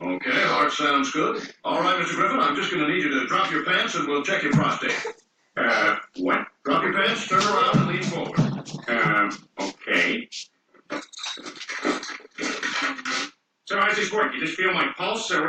Okay, heart sounds good. All right, Mr. Griffin, I'm just going to need you to drop your pants and we'll check your prostate. What? Drop your pants, turn around, and lean forward. Okay. So how's this work? You just feel my pulse? Or...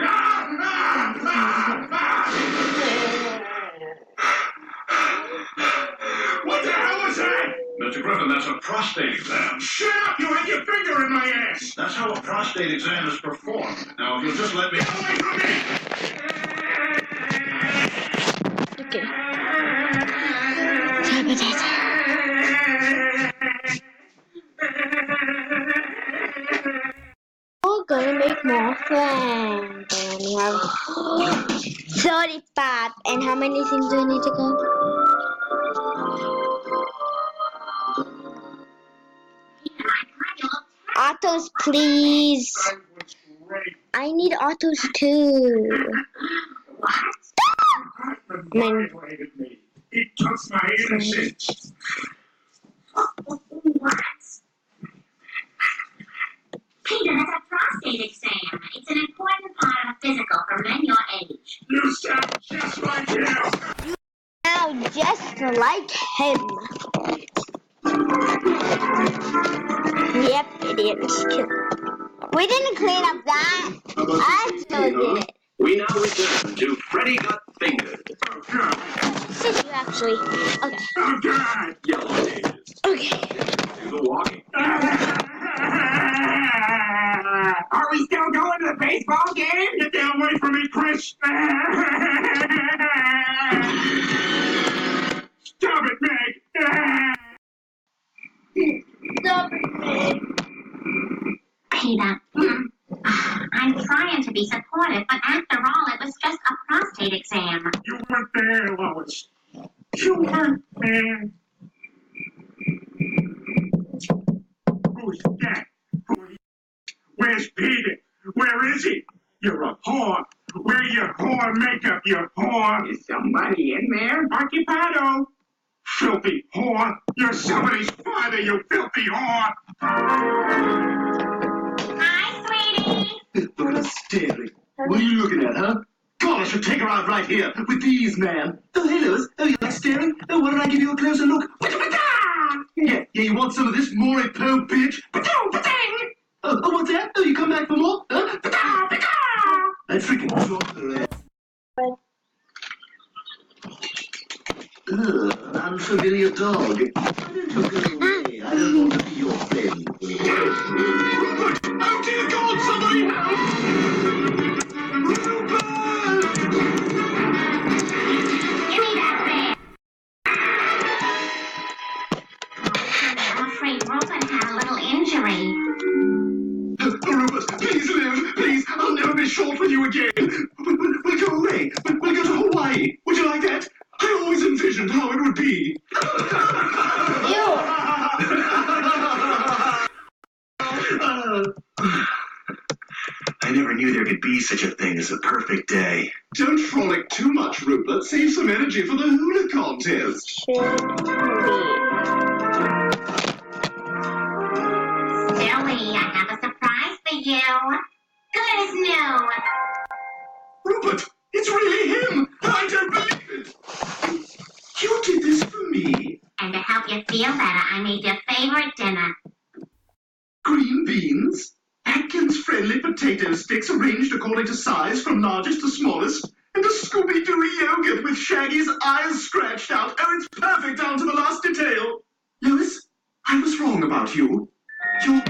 What the hell was that? Mr. Griffin, that's a prostate exam. Shut up! You had your finger in my ass! That's how a prostate exam is performed. Now, if you'll just let me... Get away from me! Okay. We're gonna make more friends. And we have 35. And how many things do we need to go? Autos, please. I need autos too. Man. It took my innocence. Peter, that's a prostate exam. It's an important part of a physical for men your age. You sound just like him. You sound just like him. Yep, it is. We didn't clean up that. I still did it. We now return to Freddy Got Fingered. Oh, God. Did you actually? Okay. Oh, God. Yellow Pages. Okay. Do the walking. Are we still going to the baseball game? Get down away from me, Chris. Stop it, Meg. Stop it, Meg. Peter, I'm trying to be supportive, but after all, it was just a prostate exam. You weren't there, Lois. You weren't there. Who's that? Where's Peter? Where is he? You're a whore. Wear your whore makeup, you whore. Is somebody in there? Occupado. Filthy whore. You're somebody's father, you filthy whore. Hi, sweetie. Look at her staring. What are you looking at, huh? God, I should take her out right here with these, man. Oh, hey, Lois. Oh, you like staring? Oh, why don't I give you a closer look? Yeah, you want some of this Maury Poe bitch? Oh, what's that? Oh, you come back for more? Huh? I freaking dropped her ass. Unfamiliar dog. Why don't you go away? I don't want to be your friend. Rupert! Oh, dear God, somebody help! Rupert! Give me that bag. I'm afraid Rupert had a little injury. Rupert, please live, please. I'll never be short with you again. We'll go away. We'll go to Hawaii. Would you like that? I always envisioned how it would be. I never knew there could be such a thing as a perfect day. Don't frolic too much, Rupert. Save some energy for the hula contest. Silly, I have a surprise for you. Good as new. Rupert, it's really him. I don't believe it. You did this for me. And to help you feel better, I made your favorite dinner. Green beans, Atkins friendly potato sticks arranged according to size from largest to smallest, and a Scooby-Doo yogurt with Shaggy's eyes scratched out. Oh, it's perfect down to the last detail. Lois, I was wrong about you. You're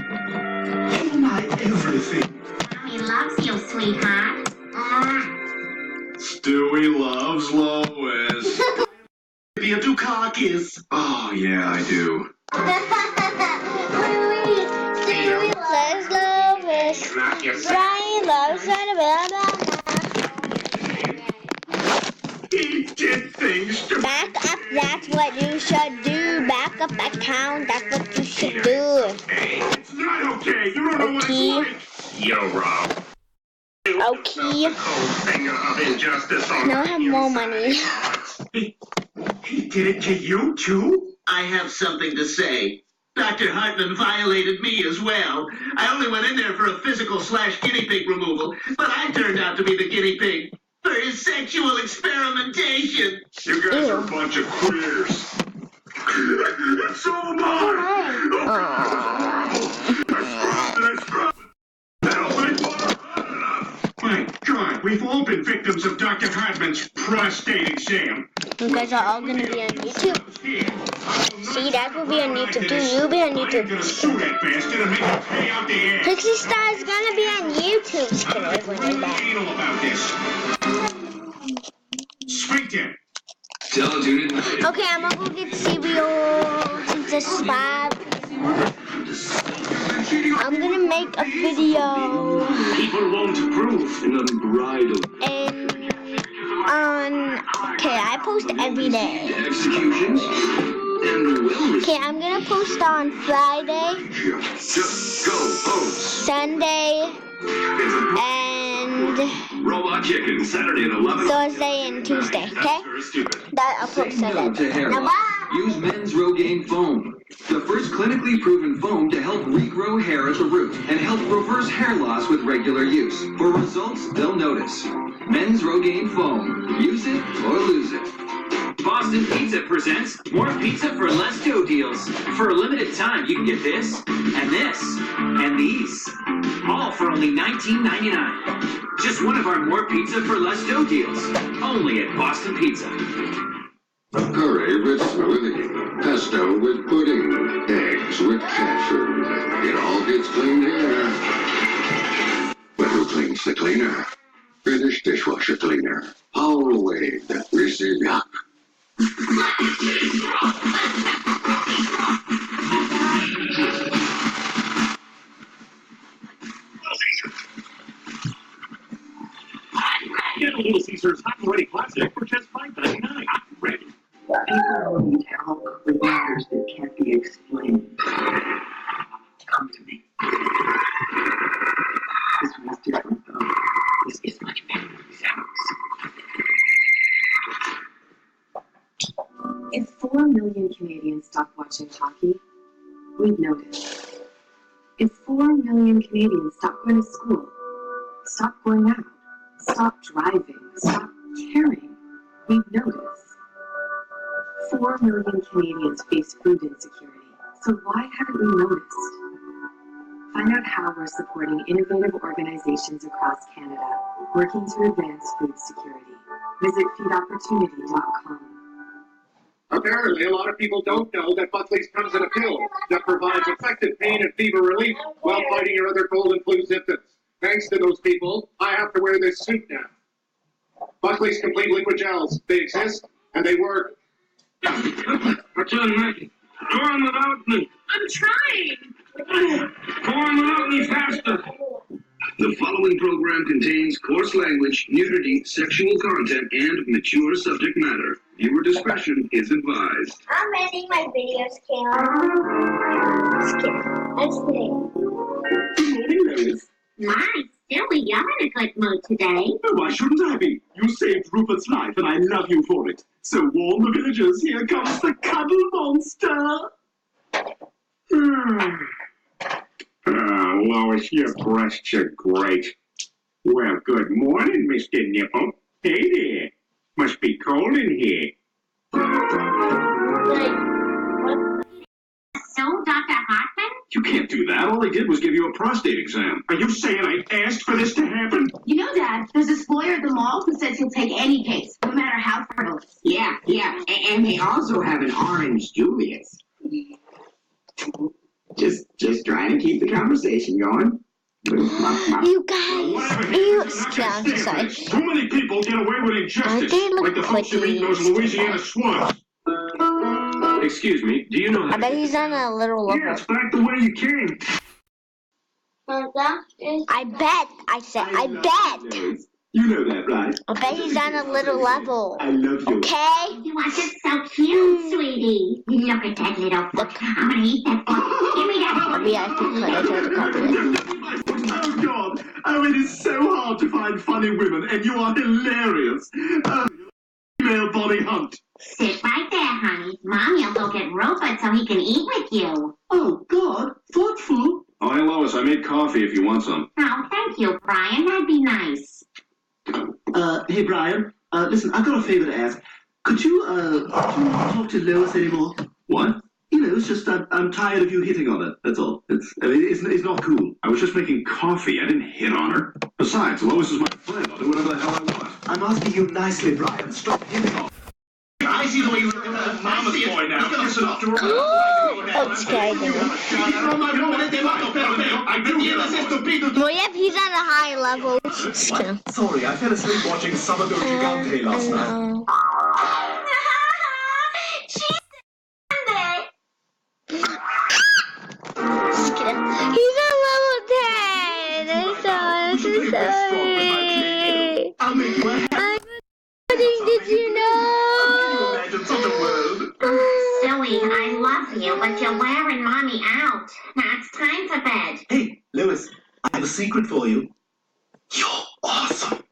my everything. Mommy loves you, sweetheart. Stewie loves Lois. Be a Dukakis. Oh, yeah, I do. Stewie loves Lois. Brian loves Annabelle. He did things to Back up, that's what you should do. Back up account, that's what you should do. It's not okay. You don't know what it's like. You're wrong. Okay. Finger of injustice on Now I have more money. He did it to you, too? I have something to say. Dr. Hartman violated me as well. I only went in there for a physical/guinea pig removal, but I turned out to be the guinea pig for his sexual experimentation. You guys are a bunch of queers. So am I. My God, we've all been victims of Dr. Hartman's prostate exam. You guys are all gonna be on YouTube. See, that will be on YouTube too. You'll be on YouTube. Pixie Star is gonna be on YouTube. Skip when you're back. Speak him. Okay, I'm gonna go get cereal since it's 5. I'm gonna make a video. People won't approve an unbridled Okay, I post every day. executions and well Okay, I'm gonna post on Friday, just go home. Sunday, and Robot Chicken, Saturday at 11. Thursday and Tuesday. Okay? That I'll post that. Now bye. Use Men's Rogaine Foam, the first clinically proven foam to help regrow hair at the root and help reverse hair loss with regular use. For results they'll notice. Men's Rogaine Foam. Use it or lose it. Boston Pizza presents more pizza for less dough deals. For a limited time, you can get this, and this, and these. All for only $19.99. Just one of our more pizza for less dough deals. Only at Boston Pizza. Curry with smoothie, pesto with pudding, eggs with cat food. It all gets cleaned here. But who cleans the cleaner? British dishwasher cleaner. Power Wade. Receive yuck. Get a Little Caesars Hot and Ready Classic for just $5.99. Hot and ready. People need help with matters that can't be explained. Come to me. This one is different, though. This is my family's house. If 4 million Canadians stopped watching hockey, we'd notice. If 4 million Canadians stopped going to school, stopped going out, stopped driving, stopped caring, we'd notice. 4 million Canadians face food insecurity, so why haven't we noticed? Find out how we're supporting innovative organizations across Canada working to advance food security. Visit feedopportunity.com. Apparently, a lot of people don't know that Buckley's comes in a pill that provides effective pain and fever relief while fighting your other cold and flu symptoms. Thanks to those people, I have to wear this suit now. Buckley's Complete Liquid Gels. They exist, and they work. What's on, Maggie? Pour on without me. I'm trying. Pour on without me faster. The following program contains coarse language, nudity, sexual content, and mature subject matter. Viewer discretion is advised. I'm ending my videos, Skip. I'm kidding. My, Silly, you're in a good mood today. Oh, why shouldn't I be? You saved Rupert's life, and I love you for it. So warn the villagers, here comes the cuddle monster. Lois, your breasts are great. Well, good morning, Mr. Nipple. Hey there. Must be cold in here. So, Dr. Hartman? You can't do that. All they did was give you a prostate exam. Are you saying I asked for this to happen? You know, Dad, there's this lawyer at the mall who says he'll take any case, no matter how frivolous. Yeah. And they also have an orange Julius. Just trying to keep the conversation going. You guys, I'm sorry. Too many people get away with injustice, They look like the folks who eat those Louisiana swans. Excuse me, do you know how I bet he's on a little level. Yeah, it's back the way you came. I bet. I said, I bet. You know that, right? I bet he's on a little level. I love you. Okay? You are just so cute, sweetie. Look at that little foot. I'm gonna eat that foot. Give me that foot. Maybe I think I tried to copy it. Oh, God. Oh, it is so hard to find funny women, and you are hilarious. Female Bonnie Hunt. Sit right there, honey. Mommy'll go get Rupert so he can eat with you. Oh, God, thoughtful. Oh, hey, Lois, I made coffee if you want some. Oh, thank you, Brian. That'd be nice. Hey, Brian, listen, I've got a favor to ask. Could you talk to Lois anymore? What? You know, it's just I'm tired of you hitting on her, that's all. It's not cool. I was just making coffee. I didn't hit on her. Besides, Lois is my friend. I'll do whatever the hell I want. I'm asking you nicely, Brian. Stop hitting on her. I see the way you look at that mama's boy now. Listen up to her. That scared me. Well, yep, he's on a high level. Just kidding. Sorry, I fell asleep watching Sabado Gigante last night. She's there. Just kidding. He's on level 10. I'm so sorry. I'll make you a happy. Did you know? Imagine such a world. Silly, I love you, but you're wearing Mommy out. Now it's time for bed. Hey, Lewis, I have a secret for you. You're awesome.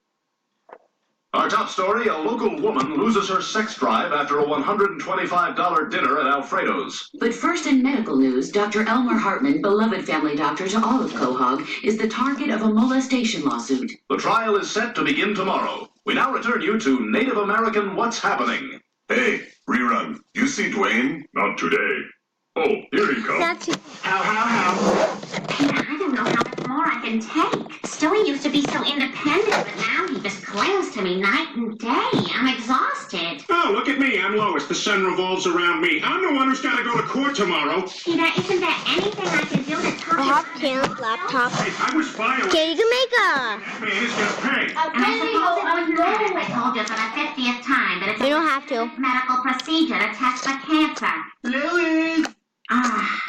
Our top story, a local woman loses her sex drive after a $125 dinner at Alfredo's. But first in medical news, Dr. Elmer Hartman, beloved family doctor to all of Quahog, is the target of a molestation lawsuit. The trial is set to begin tomorrow. We now return you to Native American What's Happening. Hey, rerun. You see Dwayne? Not today. Oh, here he comes. Not too. How? I don't know how much more I can take. Stewie used to be so independent, but now he just clings to me night and day. I'm exhausted. Oh, look at me. I'm Lois. The sun revolves around me. I'm the one who's got to go to court tomorrow. Peter, isn't there anything I can do to talk I have Cam's laptop. Hey, I was fired. Okay, you can make a. That man is going to pay. And I suppose it wouldn't matter if I told you for the 50th time that it's You don't have to. medical procedure to test for cancer. Lewis! Ah.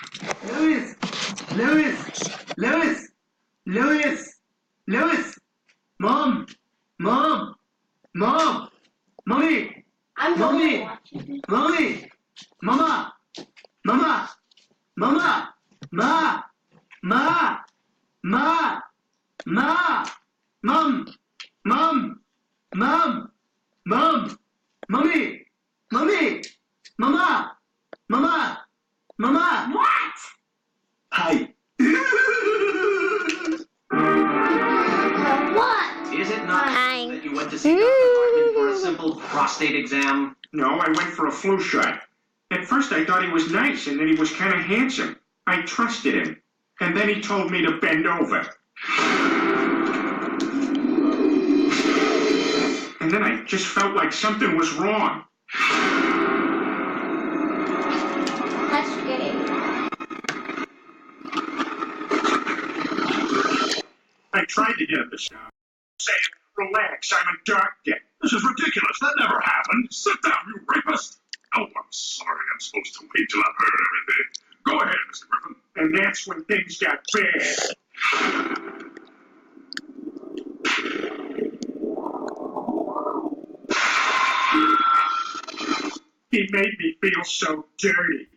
Lewis! Lewis! Lewis! Lewis! Lewis! Mom! Mom! Mom! Mommy! Mommy! Mommy! Mama! Mama! Mama! Ma! Ma! Ma! Ma! Mom! Mom! Mom! Mom! Mommy! Mommy! Mama! Mama! Mama! What? Hi. What? Is it not Hi. that you went to see Dr. Hartman for a simple prostate exam? No, I went for a flu shot. At first I thought he was nice and that he was kind of handsome. I trusted him. And then he told me to bend over. And then I just felt like something was wrong. That's great. I tried to get him to stop. Saying, relax, I'm a doctor. This is ridiculous. That never happened. Sit down, you rapist. Oh, I'm sorry. I'm supposed to wait till I've heard everything. Go ahead, Mr. Griffin. And that's when things got bad. He made me feel so dirty.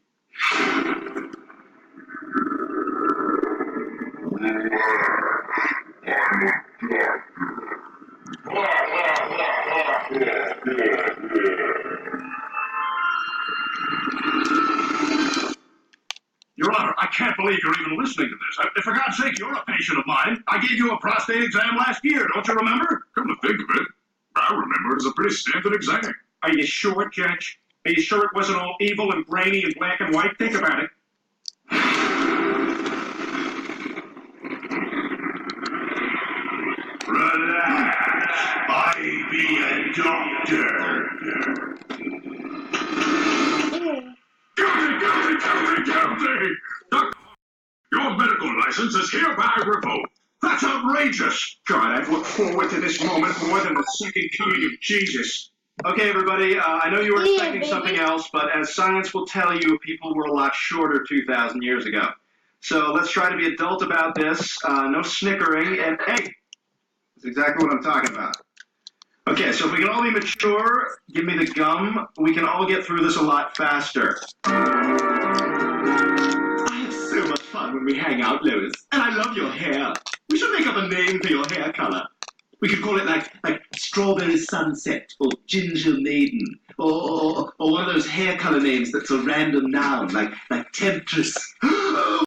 Your Honor, I can't believe you're even listening to this. For God's sake, you're a patient of mine. I gave you a prostate exam last year, don't you remember? Come to think of it, I remember it was a pretty standard exam. Are you sure, Judge? Are you sure it wasn't all evil and brainy and black and white? Think about it. Relax. I be a doctor. Guilty! Doctor, your medical license is hereby revoked. That's outrageous. God, I've looked forward to this moment more than the second coming of Jesus. Okay, everybody, I know you were expecting something else, but as science will tell you, people were a lot shorter 2,000 years ago. So let's try to be adult about this. No snickering, and hey, that's exactly what I'm talking about. Okay, so if we can all be mature, give me the gum, we can all get through this a lot faster. I have so much fun when we hang out, Lois, and I love your hair. We should make up a name for your hair color. We could call it like Strawberry Sunset, or Ginger Maiden, Or one of those hair color names that's a random noun, like Temptress. Oh,